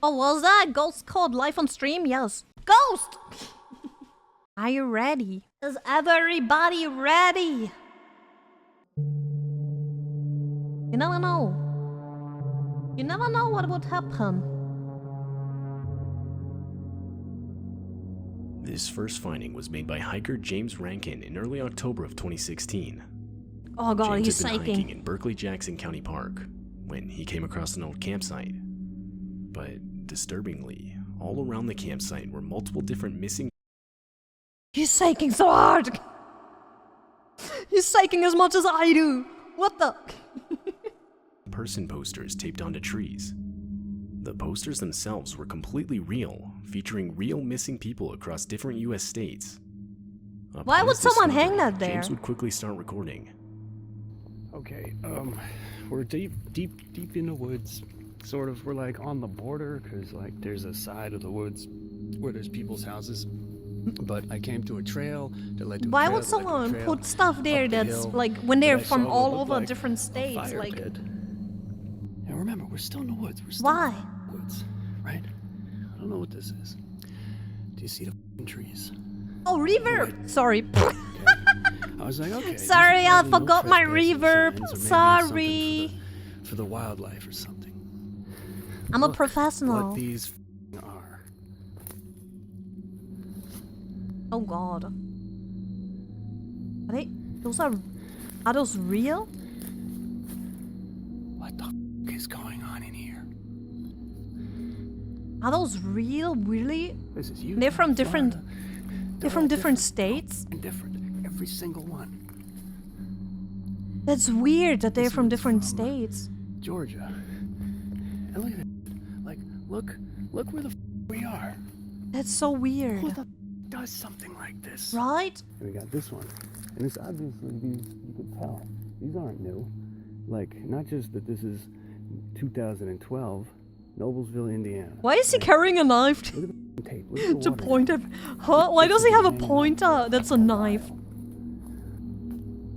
What was that? Ghost code live on stream? Yes. Ghost! Are you ready? Is everybody ready? You never know. You never know what would happen. This first finding was made by hiker James Rankin in early October of 2016. Oh god, James he's had been hiking hiking in Berkeley-Jackson County Park when he came across an old campsite. But disturbingly, all around the campsite were multiple different missing. He's hiking so hard! He's hiking as much as I do! What the? person posters taped onto trees. The posters themselves were completely real, featuring real missing people across different US states. Why would someone hang that there? James would quickly start recording. Okay, we're deep in the woods. Sort of, we're like on the border, because like there's a side of the woods where there's people's houses. But I came to a trail that led to a Why trail would that led to a someone trail put stuff there up the that's hill like when that they're I from saw all what looked over like different a states? fire Like, pit. And remember, we're still in the woods. We're still why? in the woods, right? I don't know what this is. Do you see the f***ing trees? Oh, reverb! Sorry. Okay. I was like, okay. Sorry, I these are forgot my trespassing reverb. signs, or maybe Sorry. something for the wildlife or something. I'm a Look professional. What these are. Oh god. Are they? Are those real? What the f is going on in here? Are those real? Really? This is you. They're from different. Florida. They're all from different states. And different. Every single one. That's weird that they're This from one's different from states. Georgia. And look at it. Like, look where the f we are. That's so weird. Who the f does something like this? Right? And we got this one. And it's obviously these, you can tell, these aren't new. Like, not just that this is 2012, Noblesville, Indiana. Why is he carrying a knife Look at the tape. Look at the to water. point at? Huh? Why does he have a pointer that's a knife?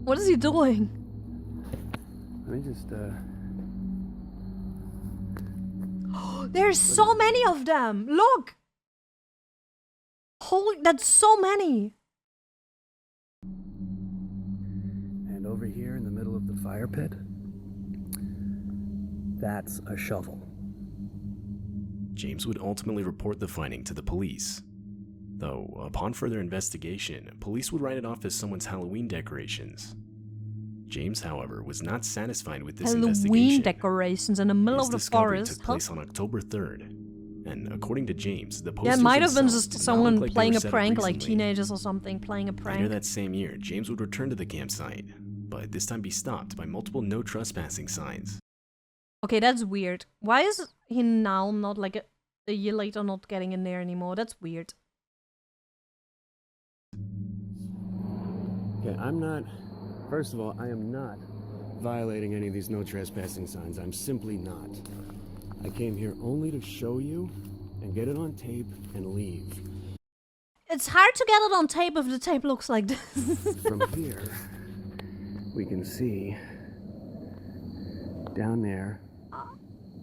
What is he doing? Let me just, There's so many of them! Look! Holy, that's so many! And over here in the middle of the fire pit, that's a shovel. James would ultimately report the finding to the police. Though, upon further investigation, police would write it off as someone's Halloween decorations. James, however, was not satisfied with this Halloween investigation. decorations in the middle His of the discovery forest. took place on October 3rd, and according to James, the Yeah, posters it might have been themselves just did not someone look like they playing were a set up prank, like recently. teenagers or something playing a Later prank. that same year, James would return to the campsite, but this time be stopped by multiple no trespassing signs. Okay, that's weird. Why is he now not like a year later not getting in there anymore? That's weird. Okay, first of all, I am not violating any of these no trespassing signs. I'm simply not. I came here only to show you and get it on tape and leave. It's hard to get it on tape if the tape looks like this. From here, we can see down there,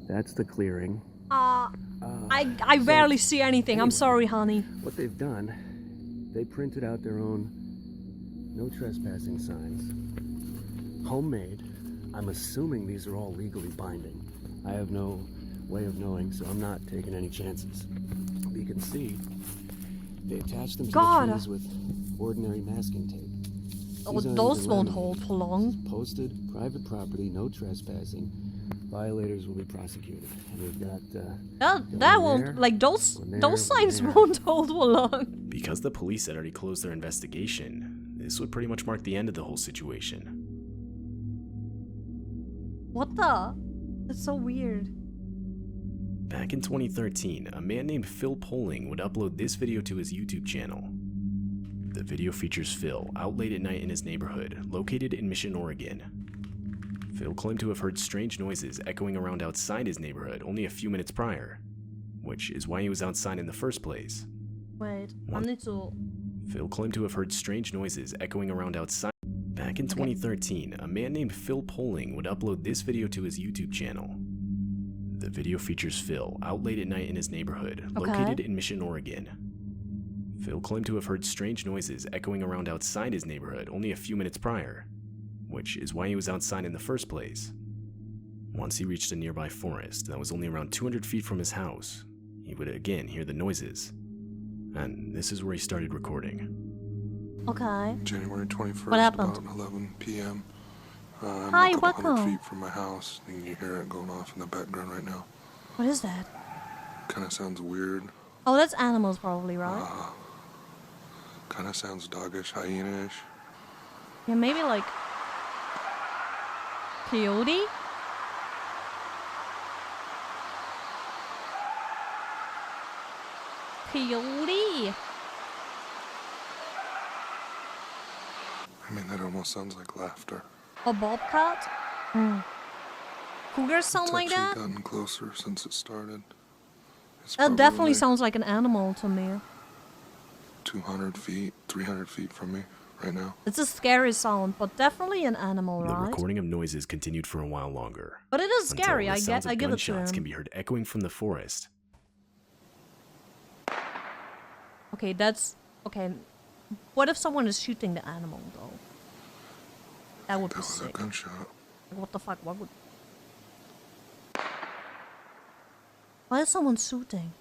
that's the clearing. I barely see anything. I'm sorry, honey. What they've done, they printed out their own no trespassing signs. Homemade. I'm assuming these are all legally binding. I have no way of knowing, so I'm not taking any chances. But you can see they attached them to the trees with ordinary masking tape. Oh, These aren't those even won't laminated. hold for long. Posted, private property, no trespassing. Violators will be prosecuted. And we've got That one won't there, like those one there, those one signs there. won't hold for long. Because the police had already closed their investigation, this would pretty much mark the end of the whole situation. What the? That's so weird. Back in 2013, a man named Phil Poling would upload this video to his YouTube channel. The video features Phil out late at night in his neighborhood, located in Mission, Oregon. Phil claimed to have heard strange noises echoing around outside his neighborhood only a few minutes prior, which is why he was outside in the first place. Wait, I What? need to. Phil claimed to have heard strange noises echoing around outside. Back in 2013, a man named Phil Poling would upload this video to his YouTube channel. The video features Phil out late at night in his neighborhood, Okay. located in Mission, Oregon. Phil claimed to have heard strange noises echoing around outside his neighborhood only a few minutes prior, which is why he was outside in the first place. Once he reached a nearby forest that was only around 200 feet from his house, he would again hear the noises. And this is where he started recording. Okay. January 21st, What happened? about 11 p.m. I'm Hi, a couple welcome. hundred feet from my house, and you hear it going off in the background right now. What is that? Kind of sounds weird. Oh, that's animals probably, right? Kind of sounds doggish, hyena-ish. Yeah, maybe like coyote? Coyote. I mean, that almost sounds like laughter. A bobcat? Hmm. Cougars sound It's like actually that? gotten closer since it started. It's That probably definitely like sounds like an animal to me. 200 feet, 300 feet from me right now. It's a scary sound, but definitely an animal, The right? recording of noises continued for a while longer. But it is until scary. the I sounds of give it to gunshots can him. be heard echoing from the forest. Okay, that's okay. What if someone is shooting the animal though? That would That be was a sick. gunshot. Like, what the fuck? What would? Why is someone shooting?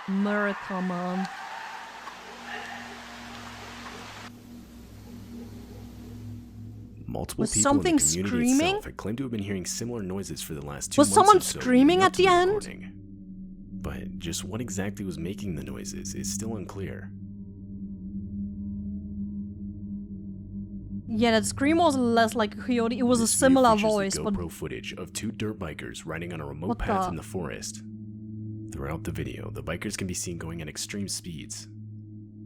Miracle, man. Multiple Was people in the something community screaming? itself had claimed to have been hearing similar noises for the last 2 Was months someone or so screaming leading up at to the end? recording. But just what exactly was making the noises is still unclear. Yeah, that scream was less like a coyote. It was a This video similar features voice, the but GoPro footage of 2 dirt bikers riding on a remote What path the- in the forest. Throughout the video, the bikers can be seen going at extreme speeds.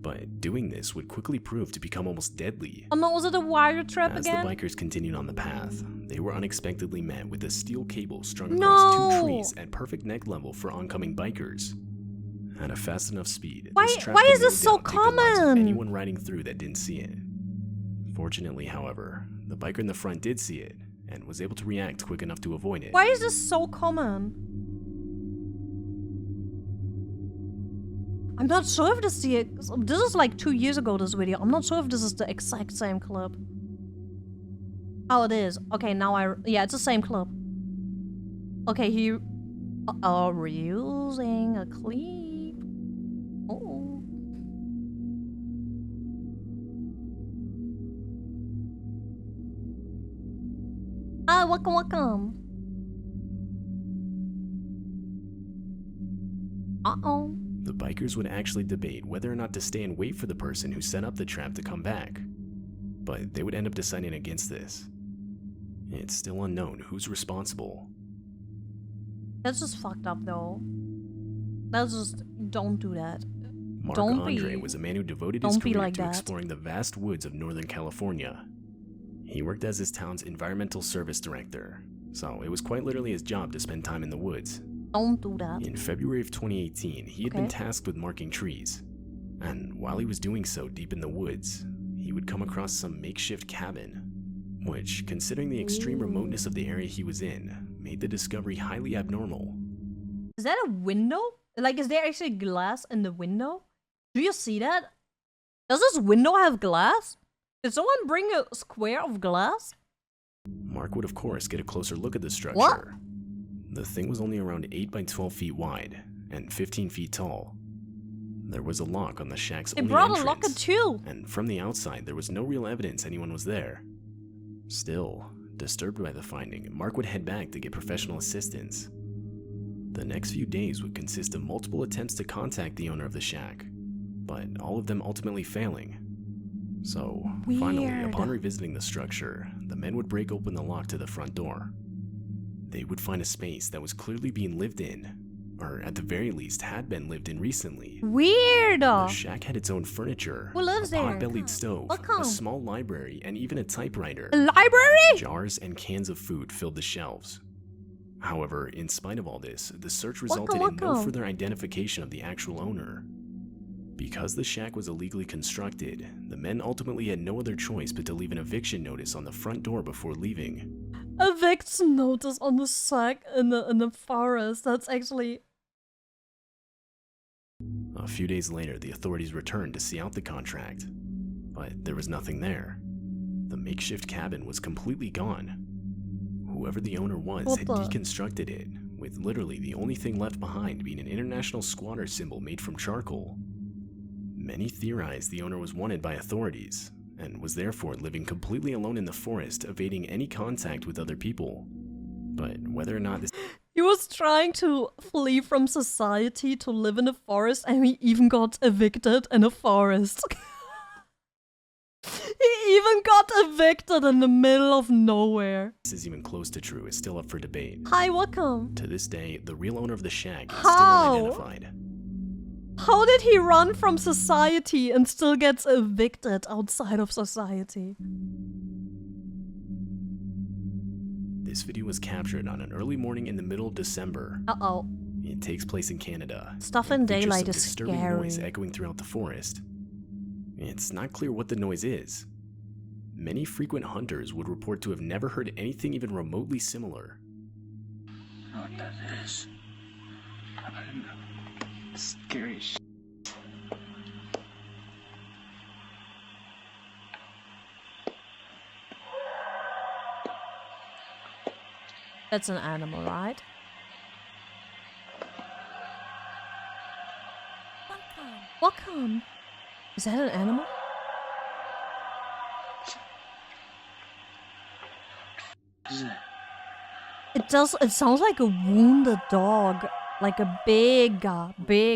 But doing this would quickly prove to become almost deadly. oh no, was it a wire trap As again? the bikers continued on the path, they were unexpectedly met with a steel cable strung No! across 2 trees at perfect neck level for oncoming bikers. At a fast enough speed, Why- this trap why could is no this so doubt take the lives of common? anyone riding through that didn't see it. Fortunately, however, the biker in the front did see it and was able to react quick enough to avoid it. Why is this so common? I'm not sure if this is like 2 years ago, this video. I'm not sure if this is the exact same clip. Oh, it is. Okay, now yeah, it's the same clip. Okay, we're using a clip. Oh. Ah, welcome. Uh-oh. The bikers would actually debate whether or not to stay and wait for the person who set up the trap to come back. But they would end up deciding against this. It's still unknown who's responsible. That's just fucked up, though. That's just... Don't do that. Mark Don't Andre be- was a man who devoted his don't be career like to that. exploring the vast woods of Northern California. He worked as his town's environmental service director, so it was quite literally his job to spend time in the woods. Don't do that. In February of 2018, he had been Okay. tasked with marking trees. And while he was doing so deep in the woods, he would come across some makeshift cabin, which, considering the extreme remoteness of the area he was in, made the discovery highly abnormal. Is that a window? Like, is there actually glass in the window? Do you see that? Does this window have glass? Did someone bring a square of glass? Mark would of course get a closer look at the structure. What? The thing was only around 8 by 12 feet wide and 15 feet tall. There was a lock on the shack's They only brought a entrance, locker too. and from the outside there was no real evidence anyone was there. Still, disturbed by the finding, Mark would head back to get professional assistance. The next few days would consist of multiple attempts to contact the owner of the shack, but all of them ultimately failing. So, finally, Weird. upon revisiting the structure, the men would break open the lock to the front door. They would find a space that was clearly being lived in, or at the very least had been lived in recently. Weird. The shack had its own furniture, Who lives a there? pot-bellied stove, Welcome. a small library, and even a typewriter. A library? Jars and cans of food filled the shelves. However, in spite of all this, the search Welcome, resulted in no welcome. further identification of the actual owner. Because the shack was illegally constructed, the men ultimately had no other choice but to leave an eviction notice on the front door before leaving. Evicts notice on the sack in the forest. That's actually... A few days later, the authorities returned to see out the contract, but there was nothing there. The makeshift cabin was completely gone. Whoever the owner was had deconstructed it, with literally the only thing left behind being an international squatter symbol made from charcoal. Many theorized the owner was wanted by authorities, and was therefore living completely alone in the forest, evading any contact with other people. But whether or not this... He was trying to flee from society to live in a forest, and he even got evicted in a forest. He even got evicted in the middle of nowhere. This is even close to true is still up for debate. Hi, welcome. To this day, the real owner of the shack is How? still unidentified. How did he run from society and still gets evicted outside of society? This video was captured on an early morning in the middle of December. Uh-oh. It takes place in Canada. Stuff in It features daylight some is disturbing scary. noise echoing throughout the forest. It's not clear what the noise is. Many frequent hunters would report to have never heard anything even remotely similar. I know what that is. I don't know. Scary shit. That's an animal, right? Welcome. Is that an animal? It does. It sounds like a wounded dog, like a big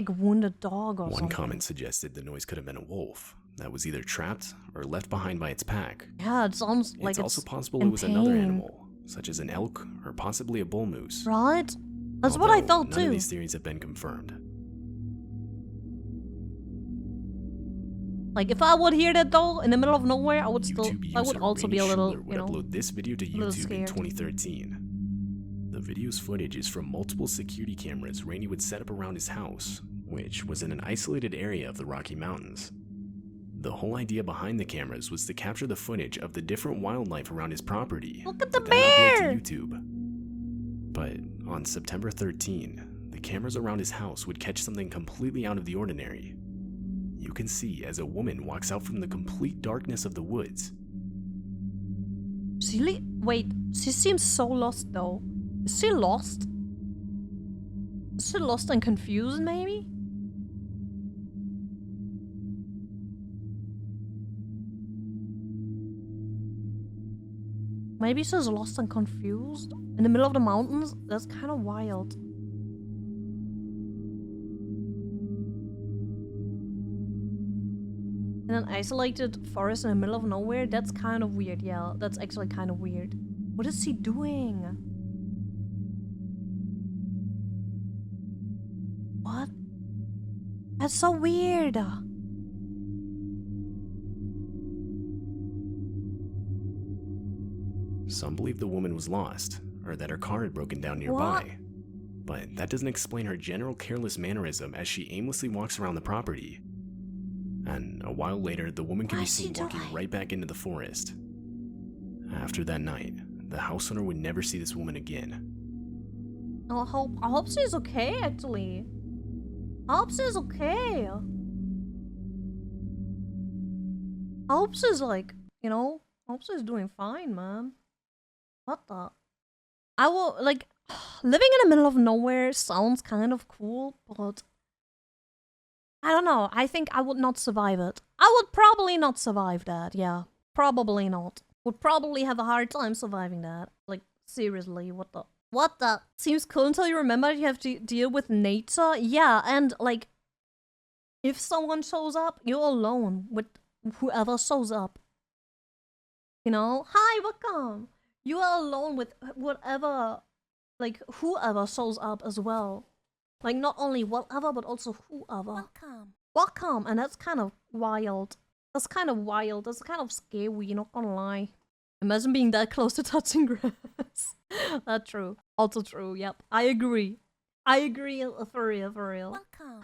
wounded dog or One something. comment suggested the noise could have been a wolf that was either trapped or left behind by its pack. Yeah, it sounds like It's also possible in it was another pain. animal, such as an elk or possibly a bull moose. Right? That's what I Although thought none of too. these theories have been confirmed. Like if I would hear that dog in the middle of nowhere, I would still. YouTube I would user also be a Rainy little, Schuler would you know. upload this video to little YouTube in scared. 2013. The video's footage is from multiple security cameras Rainy would set up around his house, which was in an isolated area of the Rocky Mountains. The whole idea behind the cameras was to capture the footage of the different wildlife around his property. Look at the to then upload bear! to YouTube. But on September 13, the cameras around his house would catch something completely out of the ordinary. You can see as a woman walks out from the complete darkness of the woods. Wait, she seems so lost though. Is she lost? Is she lost and confused maybe? Maybe she's lost and confused? In the middle of the mountains? That's kind of wild. In an isolated forest in the middle of nowhere? That's kind of weird, yeah. That's actually kind of weird. What is she doing? What? That's so weird. Some believe the woman was lost, or that her car had broken down nearby. But that doesn't explain her general careless mannerism as she aimlessly walks around the property. And a while later, the woman can be seen walking right back into the forest. After that night, the house owner would never see this woman again. I hope she's okay, actually. I hope she's okay. I hope she's like, you know, I hope she's doing fine, man. What the? I will, like, living in the middle of nowhere sounds kind of cool, but I don't know. I think I would not survive it. I would probably not survive that, yeah. Probably not. Would probably have a hard time surviving that. Like, seriously, what the? What the? Seems cool until you remember you have to deal with nature. Yeah, and like, if someone shows up, you're alone with whoever shows up. You know? Hi, welcome! You are alone with whatever, like, whoever shows up as well. Like, not only whatever, but also whoever. Welcome. Welcome! And that's kind of wild. That's kind of wild. That's kind of scary, not gonna lie. Imagine being that close to touching grass. That's true. Also true, yep. I agree. I agree, for real, for real. Welcome.